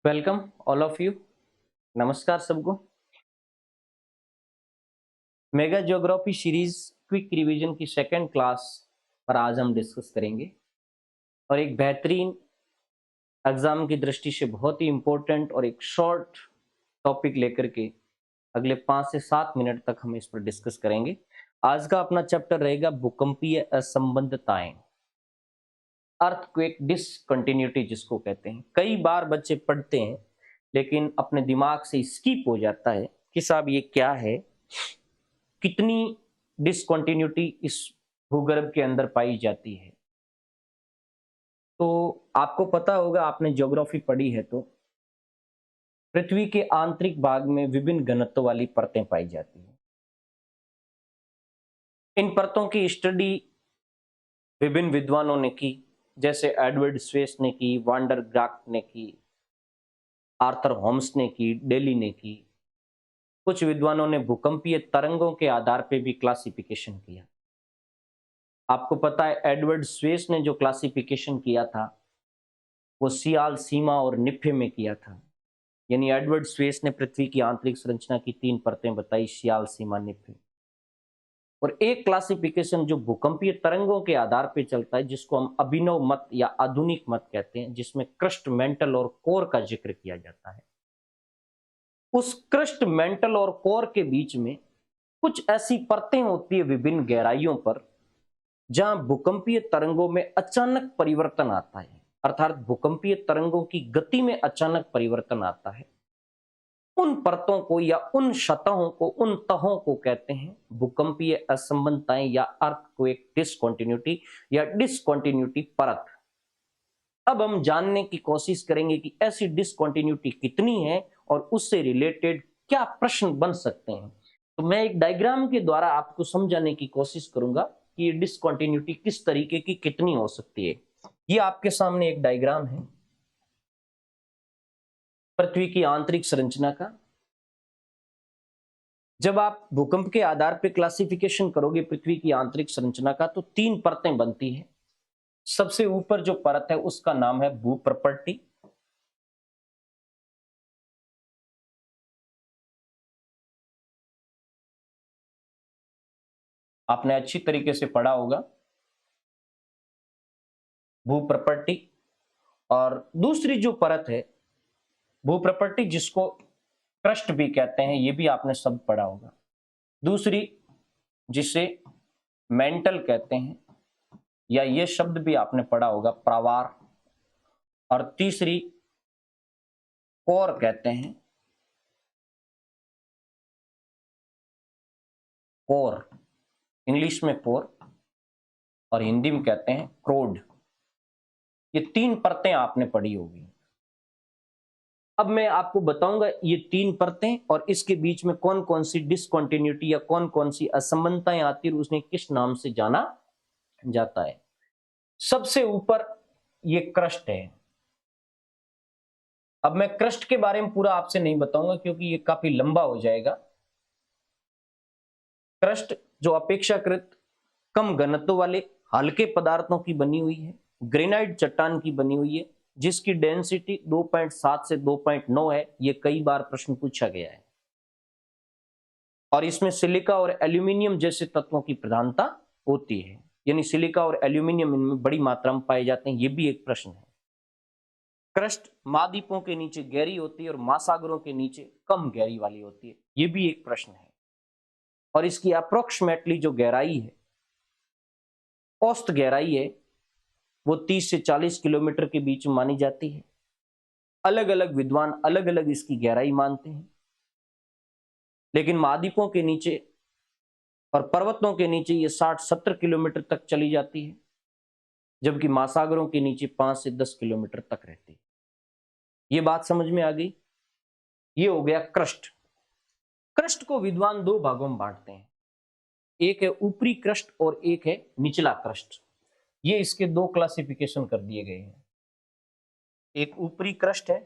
Welcome all of you. नमस्कार सबको। Mega geography series quick revision की सेकंड क्लास पर आज हम डिस्कस करेंगे और एक बेहतरीन एग्जाम की दृष्टि से बहुत ही इम्पोर्टेंट और एक शॉर्ट टॉपिक लेकर के अगले 5 से 7 मिनट तक हम इस पर डिस्कस करेंगे। आज का अपना चैप्टर रहेगा भूकंपीय असंबद्धताएं, अर्थक्वेक डिसकंटिन्यूटी जिसको कहते हैं। कई बार बच्चे पढ़ते हैं लेकिन अपने दिमाग से स्किप हो जाता है कि साहब ये क्या है, कितनी डिसकंटिन्यूटी इस भूगर्भ के अंदर पाई जाती है। तो आपको पता होगा, आपने ज्योग्राफी पढ़ी है तो पृथ्वी के आंतरिक भाग में विभिन्न घनत्व वाली परतें पाई जाती हैं। इन परतों की स्टडी विभिन्न विद्वानों ने की, जैसे एडवर्ड स्वेस ने की, वांडर ग्राक ने की, आर्थर होम्स ने की, डेली ने की। कुछ विद्वानों ने भूकंपीय तरंगों के आधार पर भी क्लासिफिकेशन किया। आपको पता है एडवर्ड स्वेस ने जो क्लासिफिकेशन किया था वो सियाल, सीमा और निफ्फे में किया था। यानी एडवर्ड स्वेस ने पृथ्वी की आंतरिक संरचना की 3 परतें बताई, सियाल, सीमा, निफ्फे। और एक क्लासिफिकेशन जो भूकंपीय तरंगों के आधार पर चलता है, जिसको हम अभिनव मत या आधुनिक मत कहते हैं, जिसमें क्रस्ट, मेंटल और कोर का जिक्र किया जाता है। उस क्रस्ट, मेंटल और कोर के बीच में कुछ ऐसी परतें होती है विभिन्न गहराइयों पर, जहां भूकंपीय तरंगों में अचानक परिवर्तन आता है, अर्थात भूकंपीय तरंगों की गति में अचानक परिवर्तन आता है। उन परतों को या उन सतहों को, उन तहों को कहते हैं भूकंपीय असंबद्धताएं या अर्थक्वेक डिसकंटिन्यूटी या डिसकंटिन्यूटी परत। अब हम जानने की कोशिश करेंगे कि ऐसी डिसकंटिन्यूटी कितनी है और उससे रिलेटेड क्या प्रश्न बन सकते हैं। तो मैं एक डायग्राम के द्वारा आपको समझाने की कोशिश करूंगा कि ये डिसकंटिन्यूटी किस तरीके की कितनी हो सकती है। ये आपके सामने एक डायग्राम है पृथ्वी की आंतरिक संरचना का। जब आप भूकंप के आधार पर क्लासिफिकेशन करोगे पृथ्वी की आंतरिक संरचना का, तो 3 परतें बनती हैं। सबसे ऊपर जो परत है उसका नाम है भूप्रपट्टी। आपने अच्छी तरीके से पढ़ा होगा भूप्रपट्टी। और दूसरी जो परत है भूप्रपट्टी, जिसको क्रस्ट भी कहते हैं, ये भी आपने सब पढ़ा होगा। दूसरी जिसे मेंटल कहते हैं, या ये शब्द भी आपने पढ़ा होगा, प्रावार। और तीसरी कोर कहते हैं, कोर, इंग्लिश में कोर और हिंदी में कहते हैं क्रोड। ये 3 परतें आपने पढ़ी होगी। अब मैं आपको बताऊंगा ये 3 परतें और इसके बीच में कौन कौन सी डिसकंटिन्यूटी या कौन कौन सी असमानताएं आती है, उसने किस नाम से जाना जाता है। सबसे ऊपर ये क्रस्ट है। अब मैं क्रस्ट के बारे में पूरा आपसे नहीं बताऊंगा क्योंकि ये काफी लंबा हो जाएगा। क्रस्ट जो अपेक्षाकृत कम घनत्व वाले हल्के पदार्थों की बनी हुई है, ग्रेनाइट चट्टान की बनी हुई है, जिसकी डेंसिटी 2.7 से 2.9 है। ये कई बार प्रश्न पूछा गया है। और इसमें सिलिका और एल्यूमिनियम जैसे तत्वों की प्रधानता होती है, यानी सिलिका और एल्यूमिनियम इनमें बड़ी मात्रा में पाए जाते हैं। ये भी एक प्रश्न है। क्रस्ट महाद्वीपों के नीचे गहरी होती है और महासागरों के नीचे कम गहरी वाली होती है। ये भी एक प्रश्न है। और इसकी अप्रोक्सीमेटली जो गहराई है, औसत गहराई है, वो 30 से 40 किलोमीटर के बीच में मानी जाती है। अलग अलग विद्वान अलग अलग इसकी गहराई मानते हैं, लेकिन महाद्वीपों के नीचे और पर्वतों के नीचे ये 60-70 किलोमीटर तक चली जाती है, जबकि महासागरों के नीचे 5 से 10 किलोमीटर तक रहती है। ये बात समझ में आ गई। ये हो गया क्रस्ट। क्रस्ट को विद्वान 2 भागों में बांटते हैं, एक है ऊपरी क्रस्ट और एक है निचला क्रस्ट। ये इसके 2 क्लासिफिकेशन कर दिए गए हैं। एक ऊपरी क्रस्ट है,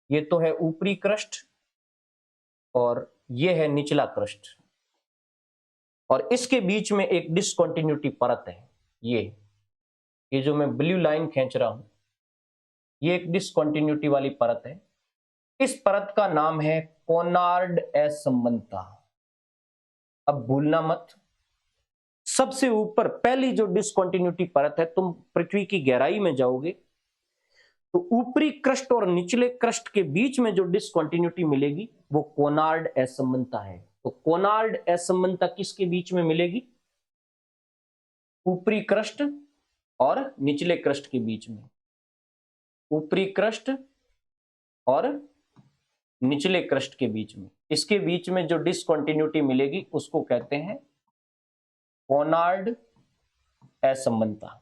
ये तो है ऊपरी क्रस्ट, और ये है निचला क्रस्ट। और इसके बीच में एक डिसकंटिन्यूटी परत है। ये जो मैं ब्लू लाइन खींच रहा हूं, ये एक डिसकंटिन्यूटी वाली परत है। इस परत का नाम है कोनार्ड असमानता। अब भूलना मत, सबसे ऊपर पहली जो डिसकंटिन्यूटी परत है, तुम पृथ्वी की गहराई में जाओगे तो ऊपरी क्रस्ट और निचले क्रस्ट के बीच में जो डिसकंटिन्यूटी मिलेगी वो कोनार्ड असमानता है। तो कोनार्ड असमानता किसके बीच में मिलेगी? ऊपरी क्रस्ट और निचले क्रस्ट के बीच में। ऊपरी क्रस्ट और निचले क्रस्ट के बीच में, इसके बीच में जो डिसकंटिन्यूटी मिलेगी उसको कहते हैं कोनार्ड असमानता।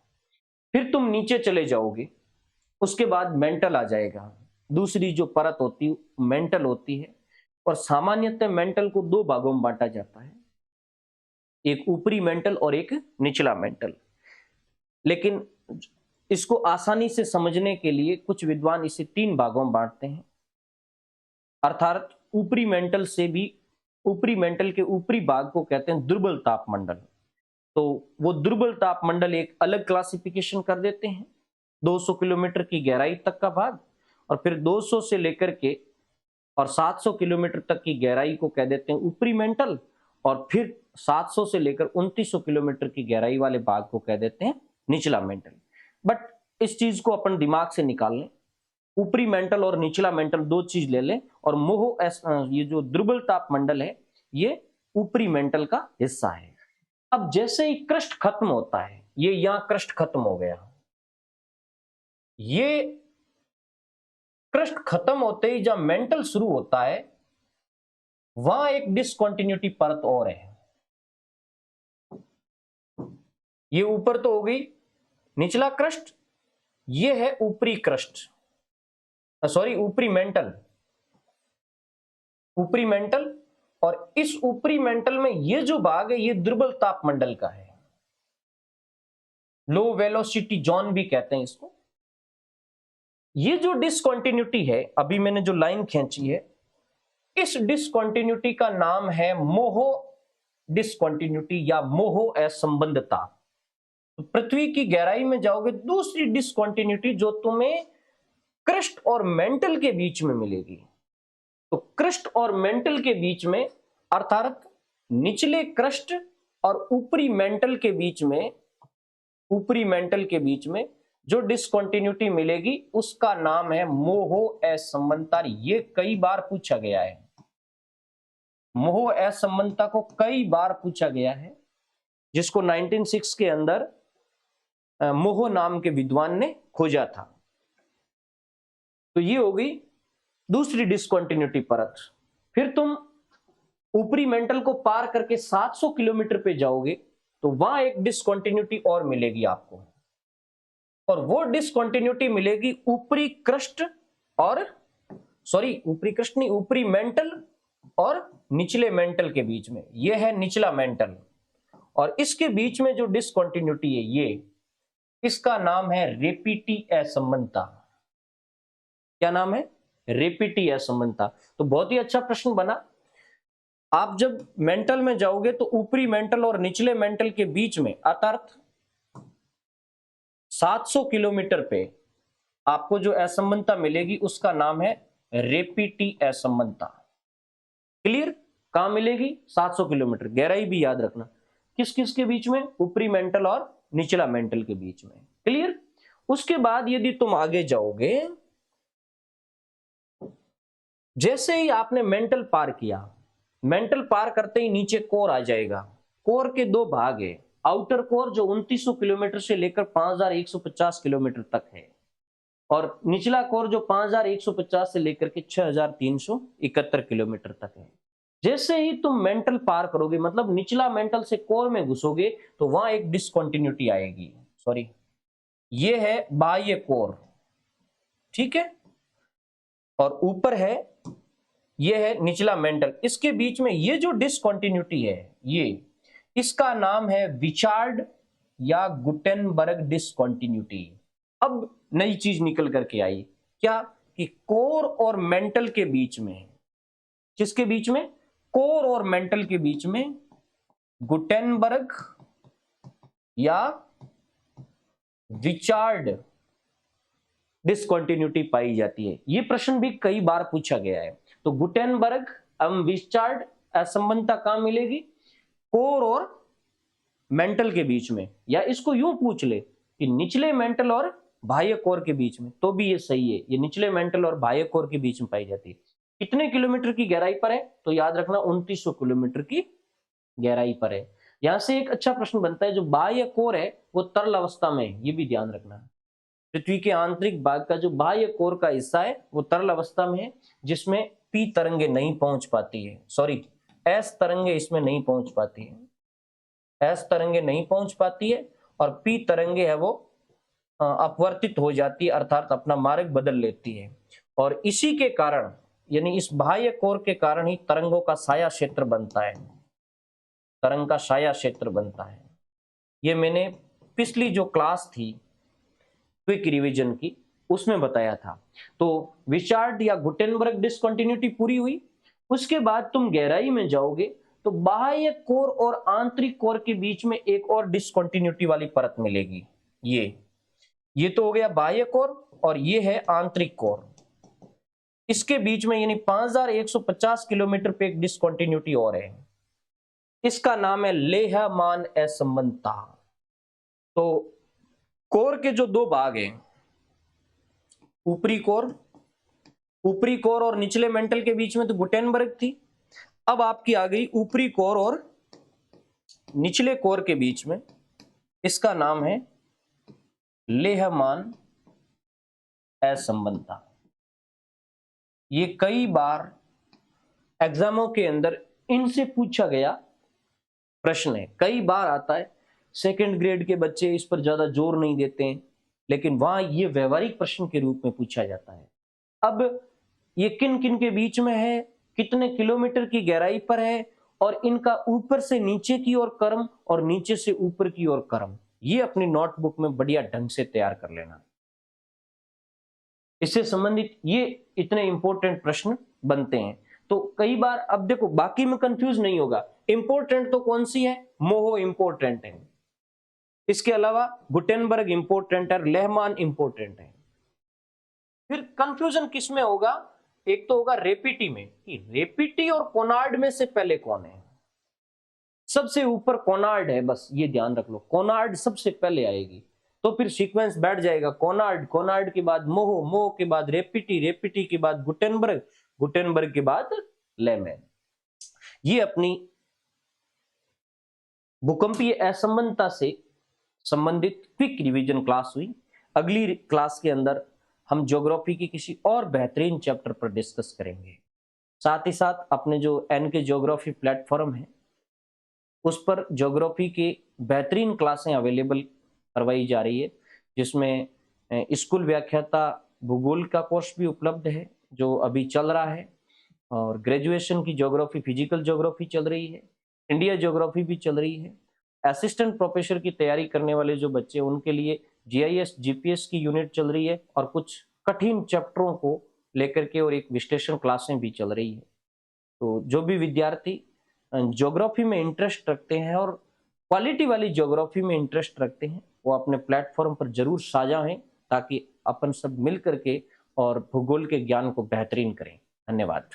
फिर तुम नीचे चले जाओगे, उसके बाद मेंटल आ जाएगा। दूसरी जो परत होती है मेंटल होती है, और सामान्यतः मेंटल को दो भागों में बांटा जाता है, एक ऊपरी मेंटल और एक निचला मेंटल। लेकिन इसको आसानी से समझने के लिए कुछ विद्वान इसे तीन भागों में बांटते हैं, अर्थात ऊपरी मेंटल से भी, ऊपरी मेंटल के ऊपरी भाग को कहते हैं दुर्बल ताप मंडल। तो वो दुर्बल ताप मंडल एक अलग क्लासिफिकेशन कर देते हैं, 200 किलोमीटर की गहराई तक का भाग, और फिर 200 से लेकर के और 700 किलोमीटर तक की गहराई को कह देते हैं ऊपरी मेंटल, और फिर 700 से लेकर 2900 किलोमीटर की गहराई वाले भाग को कह देते हैं निचला मेंटल। बट इस चीज को अपन दिमाग से निकाल लें, ऊपरी मेंटल और निचला मेंटल दो चीज ले लें, और ये जो दुर्बल ताप मंडल है ये ऊपरी मेंटल का हिस्सा है। अब जैसे ही क्रस्ट खत्म होता है, ये यहां क्रस्ट खत्म हो गया, ये क्रस्ट खत्म होते ही जब मेंटल शुरू होता है वहां एक डिसकंटिन्यूटी परत और है। ये ऊपर तो हो गई निचला क्रस्ट, ये है ऊपरी क्रस्ट, सॉरी ऊपरी मेंटल। ऊपरी मेंटल, और इस ऊपरी मेंटल में ये जो भाग है ये दुर्बल ताप मंडल का है, लो वेलोसिटी जोन भी कहते हैं इसको। ये जो डिसकंटिन्यूटी है, अभी मैंने जो लाइन खींची है, इस डिसकंटिन्यूटी का नाम है मोहो डिसकंटिन्यूटी या मोहो असंबंधता। तो पृथ्वी की गहराई में जाओगे, दूसरी डिसकंटिन्यूटी जो तुम्हें क्रस्ट और मेंटल के बीच में मिलेगी। तो क्रस्ट और मेंटल के बीच में, अर्थात निचले क्रस्ट और ऊपरी मेंटल के बीच में, ऊपरी मेंटल के बीच में जो डिसकंटिन्यूटी मिलेगी उसका नाम है मोहो असमानता। ये कई बार पूछा गया है, मोहो असमानता को कई बार पूछा गया है, जिसको 1906 के अंदर मोहो नाम के विद्वान ने खोजा था। तो ये हो गई दूसरी डिसकंटिन्यूटी परत। फिर तुम ऊपरी मेंटल को पार करके 700 किलोमीटर पे जाओगे तो वहां एक डिसकंटिन्यूटी और मिलेगी आपको, और वो डिसकंटिन्यूटी मिलेगी ऊपरी क्रस्ट और, सॉरी ऊपरी क्रस्ट नहीं, ऊपरी मेंटल और निचले मेंटल के बीच में। ये है निचला मेंटल, और इसके बीच में जो डिसकंटिन्यूटी है ये, इसका नाम है रेपिटी असमानता। क्या नाम है? रेपिटी असमानता। तो बहुत ही अच्छा प्रश्न बना। आप जब मेंटल में जाओगे तो ऊपरी मेंटल और निचले मेंटल के बीच में, अर्थात 700 किलोमीटर पे आपको जो असमानता मिलेगी उसका नाम है रेपिटी असमानता। क्लियर? कहां मिलेगी? 700 किलोमीटर, गहराई भी याद रखना, किस किस के बीच में? ऊपरी मेंटल और निचला मेंटल के बीच में। क्लियर? उसके बाद यदि तुम आगे जाओगे, जैसे ही आपने मेंटल पार किया, मेंटल पार करते ही नीचे कोर आ जाएगा। कोर के दो भाग है, आउटर कोर जो 2900 किलोमीटर से लेकर 5150 किलोमीटर तक है, और निचला कोर जो 5150 से लेकर के 6371 किलोमीटर तक है। जैसे ही तुम मेंटल पार करोगे, मतलब निचला मेंटल से कोर में घुसोगे, तो वहां एक डिसकंटिन्यूटी आएगी। सॉरी, ये है बाह्य कोर, ठीक है, और ऊपर है, ये है निचला मेंटल। इसके बीच में ये जो डिसकंटिन्यूटी है, ये, इसका नाम है विचार्ड या गुटेनबर्ग डिसकंटिन्यूटी। अब नई चीज निकल करके आई, क्या? कि कोर और मेंटल के बीच में, किसके बीच में? कोर और मेंटल के बीच में गुटेनबर्ग या विचार्ड डिसकंटिन्यूटी पाई जाती है। ये प्रश्न भी कई बार पूछा गया है। तो गुटेनबर्ग एवं विचार्ड असंबंधता कहां मिलेगी? कोर और मेंटल के बीच में, या इसको यूं पूछ ले कि निचले मेंटल और बाह्य कोर के बीच में, तो भी ये सही है। ये निचले मेंटल और बाह्य कोर के बीच में पाई जाती है। कितने किलोमीटर की गहराई पर है? तो याद रखना 2900 किलोमीटर की गहराई पर है। यहां से एक अच्छा प्रश्न बनता है, जो बाह्य कोर है वो तरल अवस्था में है, ये भी ध्यान रखना। पृथ्वी के आंतरिक भाग का जो बाह्य कोर का हिस्सा है वो तरल अवस्था में है, जिसमें पी तरंगे नहीं पहुंच पाती है, सॉरी एस तरंगे इसमें नहीं पहुंच पाती है, एस तरंगे नहीं पहुंच पाती है, और पी तरंगे है वो अपवर्तित हो जाती है, अर्थात अपना मार्ग बदल लेती है। और इसी के कारण, यानी इस बाह्य कोर के कारण ही तरंगों का साया क्षेत्र बनता है, तरंग का साया क्षेत्र बनता है। ये मैंने पिछली जो क्लास थी क्विक रिवीजन की, उसमें बताया था। तो विचार्ड या गुटेनबर्ग डिसकंटिन्यूटी पूरी हुई। उसके बाद तुम गहराई में जाओगे तो बाह्य कोर और आंतरिक कोर के बीच में एक और डिसकंटिन्यूटी वाली परत मिलेगी। ये तो हो गया बाह्य कोर, और ये है आंतरिक कोर। इसके बीच में यानी 5150 किलोमीटर पे एक डिसकंटिन्यूटी और है, इसका नाम है लेहमान असंबंधता। तो कोर के जो दो भाग हैं, ऊपरी कोर और निचले मेंटल के बीच में तो गुटेनबर्ग थी। अब आपकी आ गई ऊपरी कोर और निचले कोर के बीच में, इसका नाम है लेहमान असंबंधता। ये कई बार एग्जामों के अंदर इनसे पूछा गया प्रश्न है, कई बार आता है। सेकंड ग्रेड के बच्चे इस पर ज्यादा जोर नहीं देते हैं, लेकिन वहां ये व्यवहारिक प्रश्न के रूप में पूछा जाता है। अब ये किन किन के बीच में है, कितने किलोमीटर की गहराई पर है, और इनका ऊपर से नीचे की ओर क्रम और नीचे से ऊपर की ओर क्रम, ये अपनी नोटबुक में बढ़िया ढंग से तैयार कर लेना। इससे संबंधित ये इतने इंपॉर्टेंट प्रश्न बनते हैं। तो कई बार अब देखो, बाकी में कंफ्यूज नहीं होगा। इंपॉर्टेंट तो कौन सी है? मोहो इंपॉर्टेंट है, इसके अलावा गुटेनबर्ग इंपॉर्टेंट है, लेहमान इंपॉर्टेंट है। फिर कंफ्यूजन किस में होगा? एक तो होगा रेपिटी में, कि रेपिटी और कोनार्ड में से पहले कौन है। सबसे ऊपर कोनार्ड है, बस ये ध्यान रख लो, कोनार्ड सबसे पहले आएगी। तो फिर सीक्वेंस बैठ जाएगा, कोनार्ड के बाद मोह के बाद रेपिटी के बाद गुटेनबर्ग के बाद लेमैन। ये अपनी भूकंपीय असंबंधता से संबंधित क्विक रिवीजन क्लास हुई। अगली क्लास के अंदर हम ज्योग्राफी की किसी और बेहतरीन चैप्टर पर डिस्कस करेंगे। साथ ही साथ अपने जो एनके ज्योग्राफी प्लेटफॉर्म है, उस पर ज्योग्राफी की बेहतरीन क्लासें अवेलेबल करवाई जा रही है, जिसमें स्कूल व्याख्याता भूगोल का कोर्स भी उपलब्ध है जो अभी चल रहा है, और ग्रेजुएशन की ज्योग्राफी, फिजिकल ज्योग्राफी चल रही है, इंडिया ज्योग्राफी भी चल रही है। असिस्टेंट प्रोफेसर की तैयारी करने वाले जो बच्चे, उनके लिए जीआईएस जीपीएस की यूनिट चल रही है, और कुछ कठिन चैप्टरों को लेकर के और एक विश्लेषण क्लासें भी चल रही है। तो जो भी विद्यार्थी ज्योग्राफी में इंटरेस्ट रखते हैं और क्वालिटी वाली ज्योग्राफी में इंटरेस्ट रखते हैं, वो अपने प्लेटफॉर्म पर जरूर साझा हैं, ताकि अपन सब मिल करके और भूगोल के ज्ञान को बेहतरीन करें। धन्यवाद।